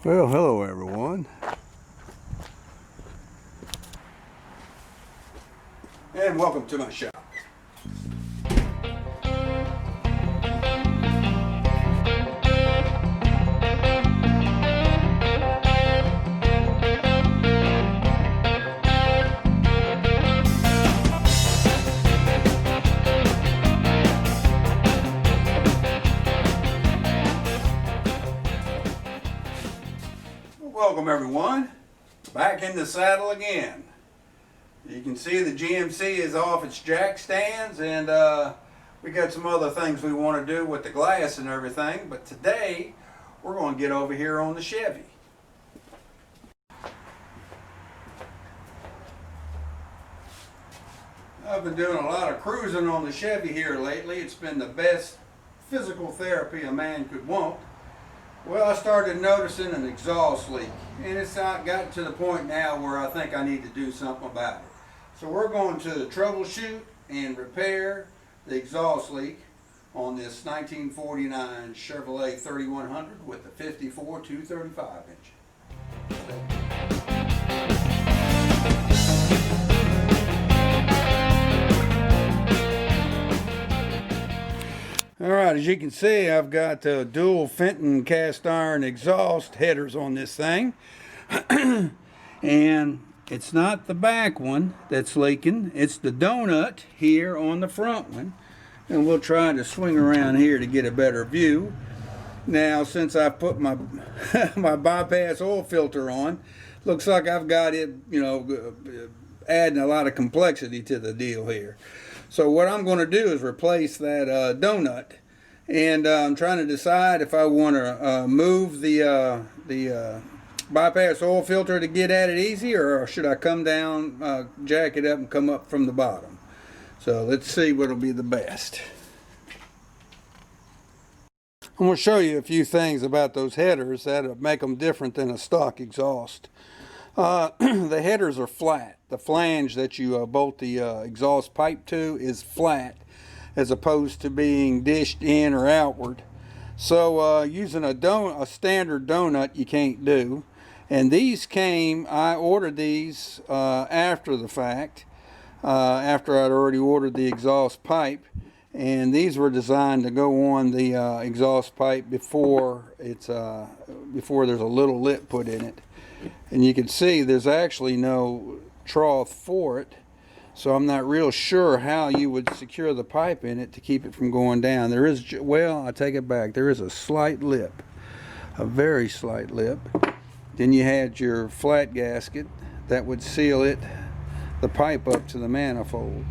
Well, hello everyone, and welcome to my shop. Welcome everyone, back in the saddle again. You can see the GMC is off its jack stands, and we got some other things we want to do with the glass and everything, but today we're going to get over here on the Chevy. I've been doing a lot of cruising on the Chevy here lately. It's been the best physical therapy a man could want. Well, I started noticing an exhaust leak, and it's gotten to the point now where I think I need to do something about it. So we're going to troubleshoot and repair the exhaust leak on this 1949 Chevrolet 3100 with the 54 235 engine. Alright, as you can see, I've got dual Fenton Cast Iron exhaust headers on this thing. And it's not the back one that's leaking, it's the donut here on the front one. And we'll try to swing around here to get a better view. Now, since I put my my bypass oil filter on, looks like I've got it, adding a lot of complexity to the deal here. So what I'm going to do is replace that donut, and I'm trying to decide if I want to move the bypass oil filter to get at it easy, or should I come down, jack it up, and come up from the bottom. So let's see what'll be the best. I'm going to show you a few things about those headers that'll make them different than a stock exhaust. The headers are flat. The flange that you bolt the exhaust pipe to is flat, as opposed to being dished in or outward. So using a standard donut you can't do. And these I ordered these after the fact, after I'd already ordered the exhaust pipe. And these were designed to go on the exhaust pipe before there's a little lip put in it. And you can see there's actually no trough for it, so I'm not real sure how you would secure the pipe in it to keep it from going down. There is, well, I take it back, there is a slight lip, a very slight lip. Then you had your flat gasket that would seal the pipe up to the manifold.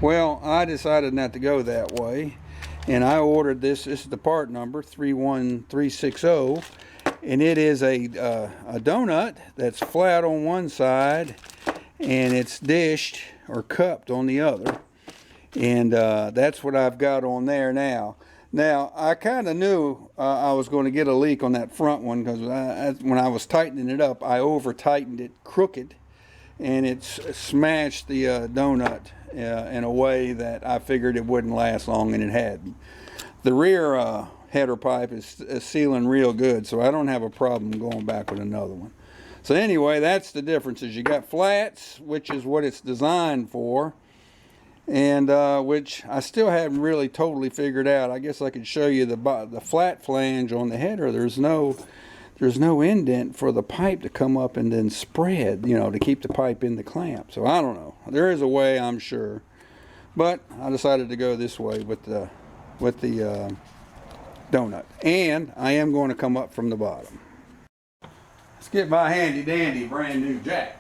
Well, I decided not to go that way, and I ordered this is the part number 31360, and it is a donut that's flat on one side and it's dished or cupped on the other, and that's what I've got on there now. Now, I kind of knew I was going to get a leak on that front one, because when I was tightening it up, I over tightened it crooked, and it smashed the donut in a way that I figured it wouldn't last long, and it hadn't. The rear header pipe is sealing real good, so I don't have a problem going back with another one. So anyway, that's the differences. You got flats, which is what it's designed for, and which I still haven't really totally figured out. I guess I could show you the flat flange on the header. There's no indent for the pipe to come up and then spread, to keep the pipe in the clamp. So I don't know. There is a way, I'm sure, but I decided to go this way with the donut, and I am going to come up from the bottom. Let's get my handy dandy brand new jack.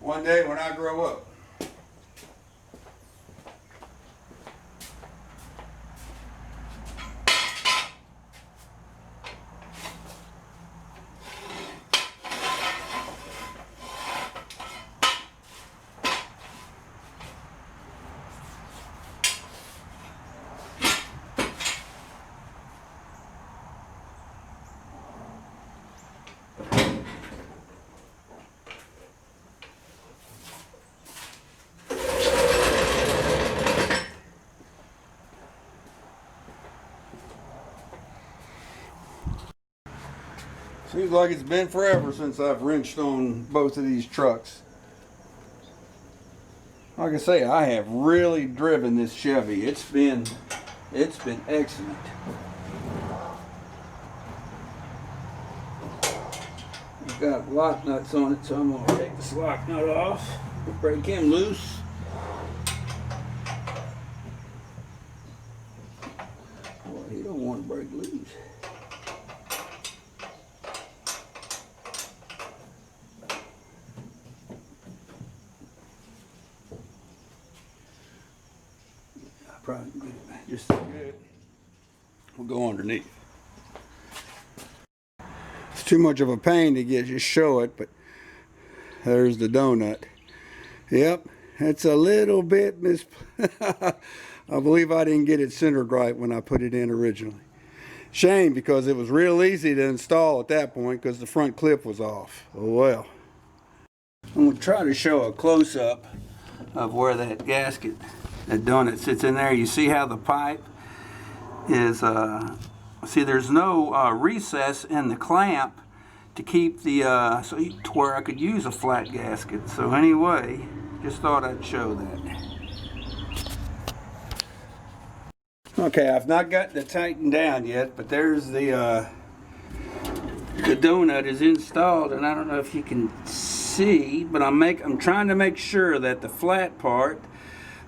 one day when I grow up. Seems like it's been forever since I've wrenched on both of these trucks. Like I say, I have really driven this Chevy. It's been excellent. It's got lock nuts on it, so I'm going to take this lock nut off, break him loose. Boy, he don't want to break loose. Probably get it just as good. We'll go underneath. It's too much of a pain to just show it, but there's the donut. Yep, it's a little bit I believe I didn't get it centered right when I put it in originally. Shame, because it was real easy to install at that point because the front clip was off. Oh well. I'm going to try to show a close-up of where that gasket, that donut sits in there. You see how the pipe is, see there's no recess in the clamp to keep the, to where I could use a flat gasket. So anyway, just thought I'd show that. Okay, I've not got it tightened down yet, but there's the donut is installed, and I don't know if you can see, but I'm trying to make sure that the flat part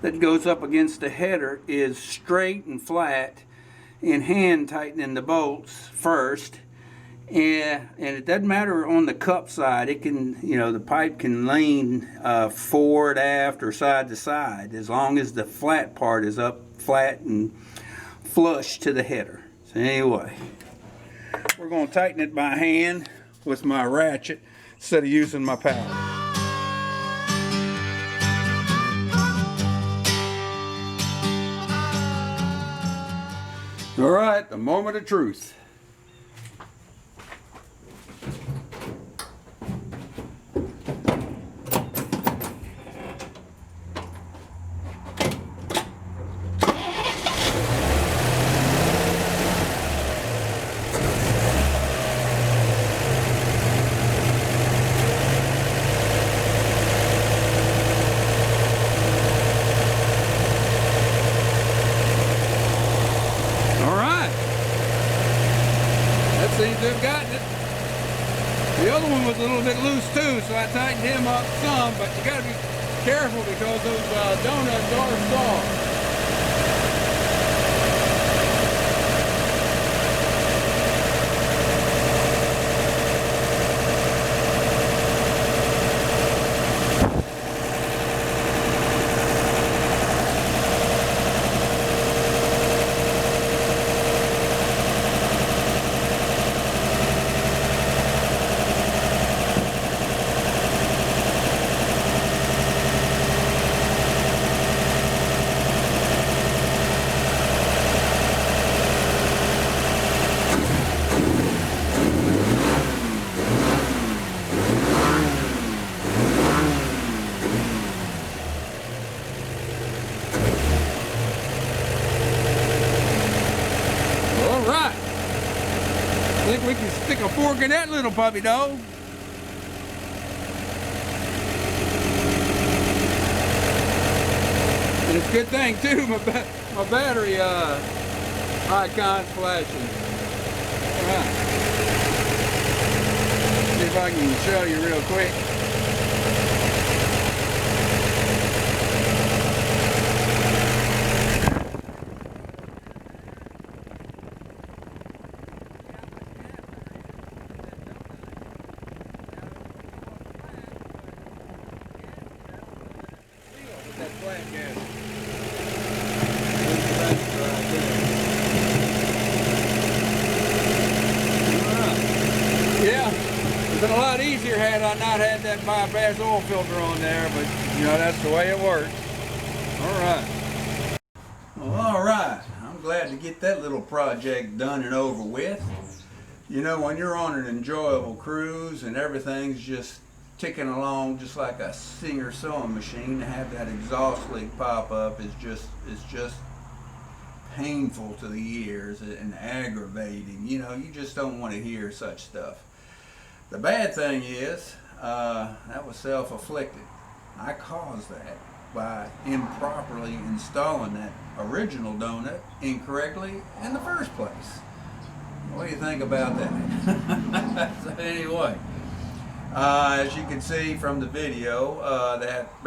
that goes up against the header is straight and flat, and hand tightening the bolts first. And it doesn't matter on the cup side. It can, you know, the pipe can lean forward, aft, or side to side as long as the flat part is up flat and flush to the header. So anyway, we're going to tighten it by hand with my ratchet instead of using my power. All right, the moment of truth. Seems to have gotten it. The other one was a little bit loose too, so I tightened him up some, but you gotta be careful because those donuts are soft. I think we can stick a fork in that little puppy dog. And it's a good thing too, my battery icon's flashing. Alright. See if I can show you real quick. had I not had that bypass oil filter on there, but you know, that's the way it works. All right. Well, all right. I'm glad to get that little project done and over with. You know, when you're on an enjoyable cruise and everything's just ticking along just like a Singer sewing machine, to have that exhaust leak pop up is just painful to the ears and aggravating. You know, you just don't want to hear such stuff. The bad thing is, that was self-inflicted. I caused that by improperly installing that original donut incorrectly in the first place. What do you think about that? So anyway, as you can see from the video, that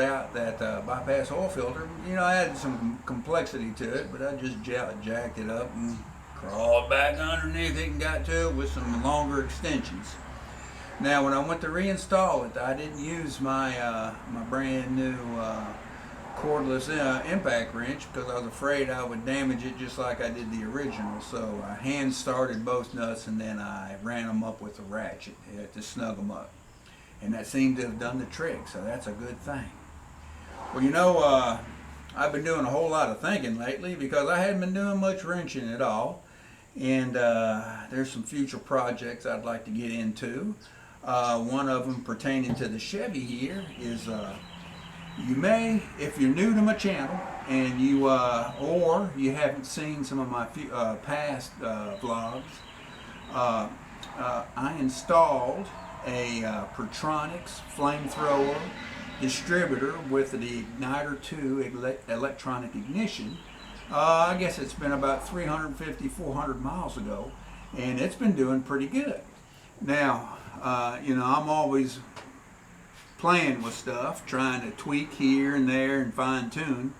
bypass oil filter, you know, I had some complexity to it, but I just jacked it up and crawled back underneath it and got to it with some longer extensions. Now, when I went to reinstall it, I didn't use my my brand new cordless impact wrench because I was afraid I would damage it just like I did the original. So I hand started both nuts and then I ran them up with a ratchet to snug them up. And that seemed to have done the trick, so that's a good thing. Well, you know, I've been doing a whole lot of thinking lately because I hadn't been doing much wrenching at all. And there's some future projects I'd like to get into. One of them pertaining to the Chevy here is you may, if you're new to my channel and you or you haven't seen some of my past vlogs, I installed a Pertronix flamethrower distributor with the Igniter 2 electronic ignition. I guess it's been about 350-400 miles ago, and it's been doing pretty good. Now, you know, I'm always playing with stuff, trying to tweak here and there and fine tune.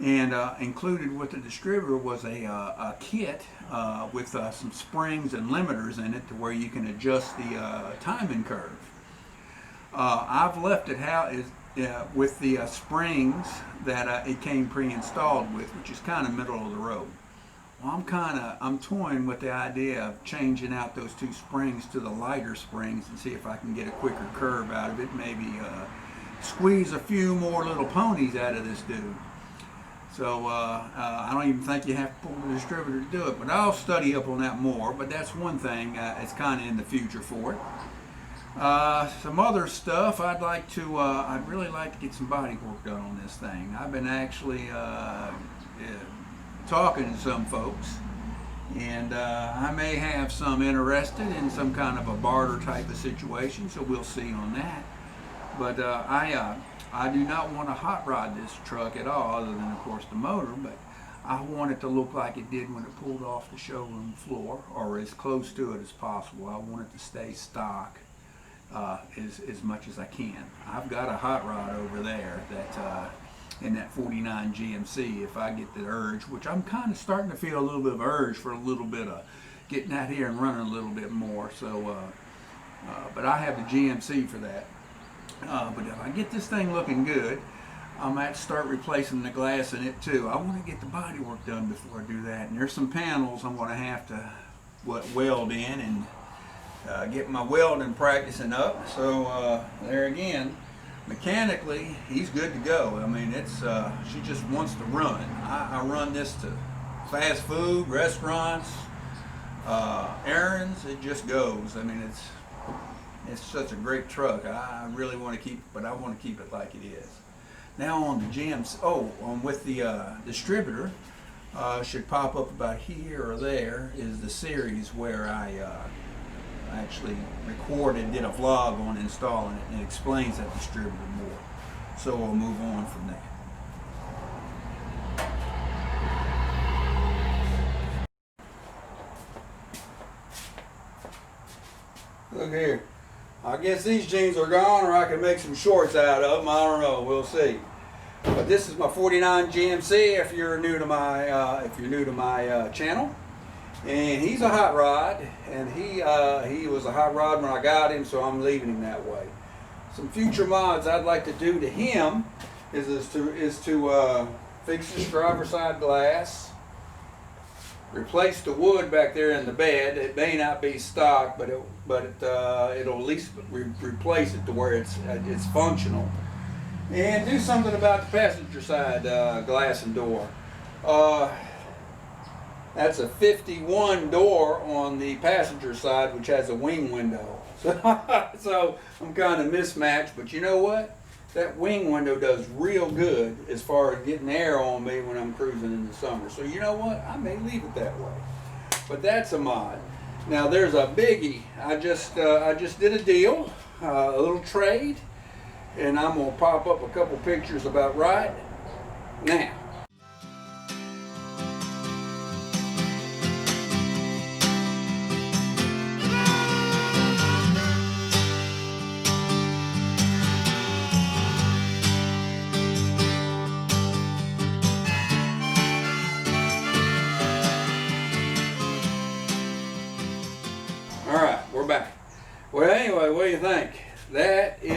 And included with the distributor was a kit with some springs and limiters in it to where you can adjust the timing curve. I've left it how is with the springs that it came pre-installed with, which is kind of middle of the road. Well, I'm toying with the idea of changing out those two springs to the lighter springs and see if I can get a quicker curve out of it. Maybe squeeze a few more little ponies out of this dude. So I don't even think you have to pull the distributor to do it, but I'll study up on that more. But that's one thing. It's kind of in the future for it. Some other stuff I'd really like to get some body work done on this thing. I've been actually talking to some folks, and I may have some interested in some kind of a barter type of situation, so we'll see on that. But I do not want to hot rod this truck at all, other than of course the motor, but I want it to look like it did when it pulled off the showroom floor, or as close to it as possible. I want it to stay stock as much as I can. I've got a hot rod over there that in that 49 GMC, if I get the urge, which I'm kind of starting to feel a little bit of urge for a little bit of getting out here and running a little bit more. So, but I have the GMC for that. But if I get this thing looking good, I might start replacing the glass in it too. I want to get the body work done before I do that. And there's some panels I'm going to have to weld in and get my welding practicing up. So there again, mechanically, he's good to go. I mean, she just wants to run. I run this to fast food, restaurants, errands. It just goes. I mean, it's such a great truck. I really want to keep it, but I want to keep it like it is. Now on the GMC, with the distributor, should pop up about here or there, is the series where I actually did a vlog on installing it, and it explains that distributor more. So we'll move on from that. Look here. I guess these jeans are gone, or I can make some shorts out of them. I don't know. We'll see. But this is my 49 GMC. If you're new to my channel, and he's a hot rod, and he was a hot rod when I got him, so I'm leaving him that way. Some future mods I'd like to do to him is to fix his driver's side glass, replace the wood back there in the bed. It may not be stock, but it'll at least replace it to where it's functional. And do something about the passenger side glass and door. That's a 51 door on the passenger side, which has a wing window. So I'm kind of mismatched, but you know what? That wing window does real good as far as getting air on me when I'm cruising in the summer. So you know what? I may leave it that way. But that's a mod. Now there's a biggie. I just did a deal, a little trade, and I'm gonna pop up a couple pictures about right now. Alright, we're back. Well, anyway, what do you think?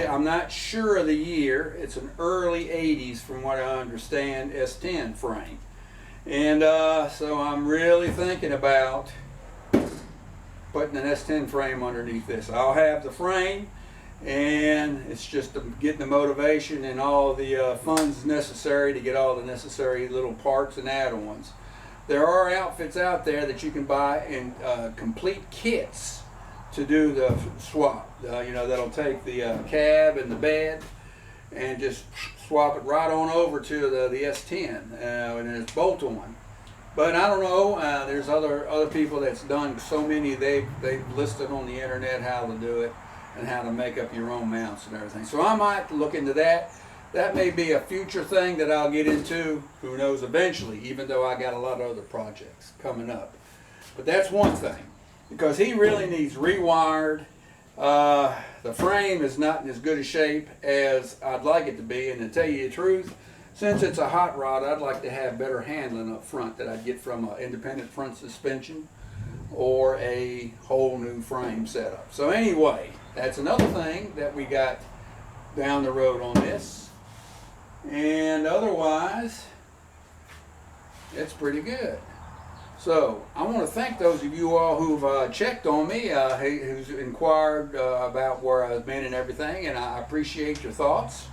I'm not sure of the year. It's an early 80s from what I understand, S10 frame. And so I'm really thinking about putting an S10 frame underneath this. I'll have the frame, and it's just getting the motivation and all the funds necessary to get all the necessary little parts and add-ons. There are outfits out there that you can buy in complete kits to do the swap. You know, that'll take the cab and the bed and just swap it right on over to the S10, and it's bolt on. But I don't know. There's other people that's done so many. They've listed on the internet how to do it and how to make up your own mounts and everything. So I might look into that. That may be a future thing that I'll get into, who knows, eventually, even though I got a lot of other projects coming up. But that's one thing, because he really needs rewired. The frame is not in as good a shape as I'd like it to be, and to tell you the truth, since it's a hot rod, I'd like to have better handling up front that I'd get from an independent front suspension or a whole new frame setup. So anyway, that's another thing that we got down the road on this. And otherwise, it's pretty good. So I want to thank those of you all who've checked on me, who's inquired about where I've been and everything, and I appreciate your thoughts.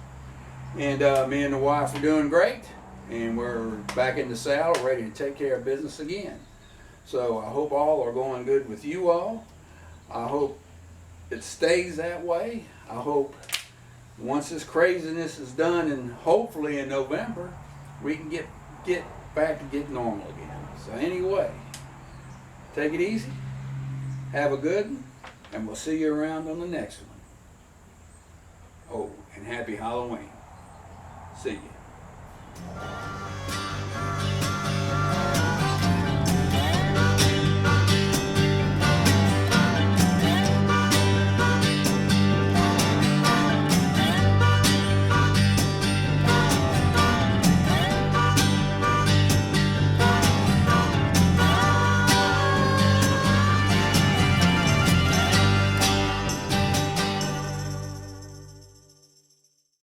And me and the wife are doing great, and we're back in the saddle, ready to take care of business again. So I hope all are going good with you all. I hope it stays that way. I hope once this craziness is done, and hopefully in November, we can get back to get normal again. So anyway, take it easy, have a good one, and we'll see you around on the next one. Oh, and happy Halloween. See you.